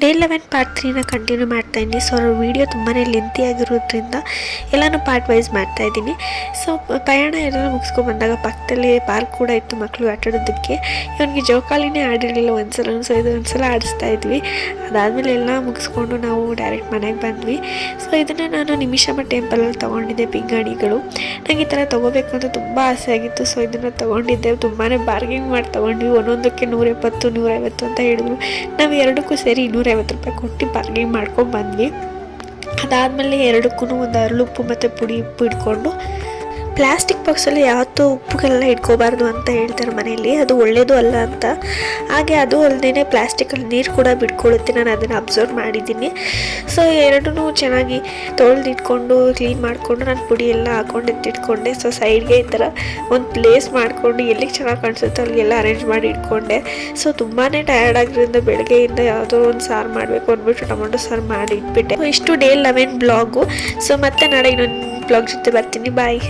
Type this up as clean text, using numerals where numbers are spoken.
Day 11 part 3ನ continue ಮಾಡ್ತಾಯಿದ್ದೀನಿ. So video ತುಂಬಾ lengthy ಆಗಿರೋದ್ರಿಂದ ಎಲ್ಲನೂ ಪಾರ್ಟ್ ವೈಸ್ ಮಾಡ್ತಾಯಿದ್ದೀನಿ. ಸೊ ಪಯಣ ಎಲ್ಲ ಮುಗಿಸ್ಕೊಂಡು ಬಂದಾಗ ಪಕ್ಕದಲ್ಲಿ ಪಾರ್ಕ್ ಕೂಡ ಇತ್ತು ಮಕ್ಕಳು ಆಟಾಡೋದಕ್ಕೆ. ಇವನಿಗೆ ಜೋಕಾಲಿನೇ ಆಡಿರಲಿಲ್ಲ ಒಂದ್ಸಲ, ಸೊ ಇದು ಒಂದ್ಸಲ ಆಡಿಸ್ತಾ ಇದ್ವಿ. ಅದಾದಮೇಲೆ ಎಲ್ಲ ಮುಗಿಸ್ಕೊಂಡು ನಾವು ಡೈರೆಕ್ಟ್ ಮನೆಗೆ ಬಂದ್ವಿ. ಸೊ ಇದನ್ನು ನಾನು ನಿಮಿಷಮ್ಮ ಟೆಂಪಲಲ್ಲಿ ತೊಗೊಂಡಿದ್ದೆ ಪಿಂಗಾಣಿಗಳು. ನನಗೆ ಈ ಥರ ತೊಗೋಬೇಕು ಅಂತ ತುಂಬ ಆಸೆ ಆಗಿತ್ತು. ಸೊ ಇದನ್ನು ತೊಗೊಂಡಿದ್ದೆ. ತುಂಬಾ ಬಾರ್ಗೇನ್ ಮಾಡಿ ತೊಗೊಂಡ್ವಿ. ಒಂದೊಂದಕ್ಕೆ 170 150 ಅಂತ ಹೇಳಿದ್ರು. ನಾವು ಎರಡಕ್ಕೂ ಸೇರಿ 250 ರೂಪಾಯಿ ಕೊಟ್ಟು ಬಾರ್ಗೇನ್ ಮಾಡ್ಕೊಂಡು ಬಂದ್ವಿ. ಅದಾದಮೇಲೆ ಎರಡಕ್ಕೂ ಒಂದು ಅರಳುಪ್ಪು ಮತ್ತು ಪುಡಿ ಉಪ್ಪು ಇಟ್ಕೊಂಡು, ಪ್ಲಾಸ್ಟಿಕ್ ಬಾಕ್ಸಲ್ಲಿ ಯಾವತ್ತೂ ಉಪ್ಪುಗೆಲ್ಲ ಇಟ್ಕೋಬಾರ್ದು ಅಂತ ಹೇಳ್ತಾರೆ ಮನೆಯಲ್ಲಿ, ಅದು ಒಳ್ಳೆಯದು ಅಲ್ಲ ಅಂತ. ಹಾಗೆ ಅದು ಅಲ್ಲದೇ ಪ್ಲಾಸ್ಟಿಕಲ್ಲಿ ನೀರು ಕೂಡ ಬಿಟ್ಕೊಳ್ಳುತ್ತೆ, ನಾನು ಅದನ್ನು ಅಬ್ಸರ್ವ್ ಮಾಡಿದ್ದೀನಿ. ಸೊ ಎರಡೂ ಚೆನ್ನಾಗಿ ತೊಳೆದಿಟ್ಕೊಂಡು ಕ್ಲೀನ್ ಮಾಡಿಕೊಂಡು ನಾನು ಪುಡಿ ಎಲ್ಲ ಹಾಕೊಂಡು ಎತ್ತಿಟ್ಕೊಂಡೆ. ಸೊ ಸೈಡ್ಗೆ ಈ ಥರ ಒಂದು ಪ್ಲೇಸ್ ಮಾಡಿಕೊಂಡು ಎಲ್ಲಿಗೆ ಚೆನ್ನಾಗಿ ಕಾಣಿಸುತ್ತೋ ಅಲ್ಲಿಗೆಲ್ಲ ಅರೇಂಜ್ ಮಾಡಿ ಇಟ್ಕೊಂಡೆ. ಸೊ ತುಂಬಾ ಟಯರ್ಡ್ ಆಗಿರೋದ್ರಿಂದ ಬೆಳಗ್ಗೆಯಿಂದ ಯಾವುದೋ ಒಂದು ಸಾರು ಮಾಡಬೇಕು ಅಂದ್ಬಿಟ್ಟು ಟೊಮೊಟೊ ಸಾರು ಮಾಡಿ ಇಟ್ಬಿಟ್ಟೆ. ಇಷ್ಟು ಡೇ 11 ಬ್ಲಾಗು. ಸೊ ಮತ್ತೆ ನಾಳೆ ಇನ್ನೊಂದು ಬ್ಲಾಗ್ ಜೊತೆ ಬರ್ತೀನಿ. ಬಾಯ್.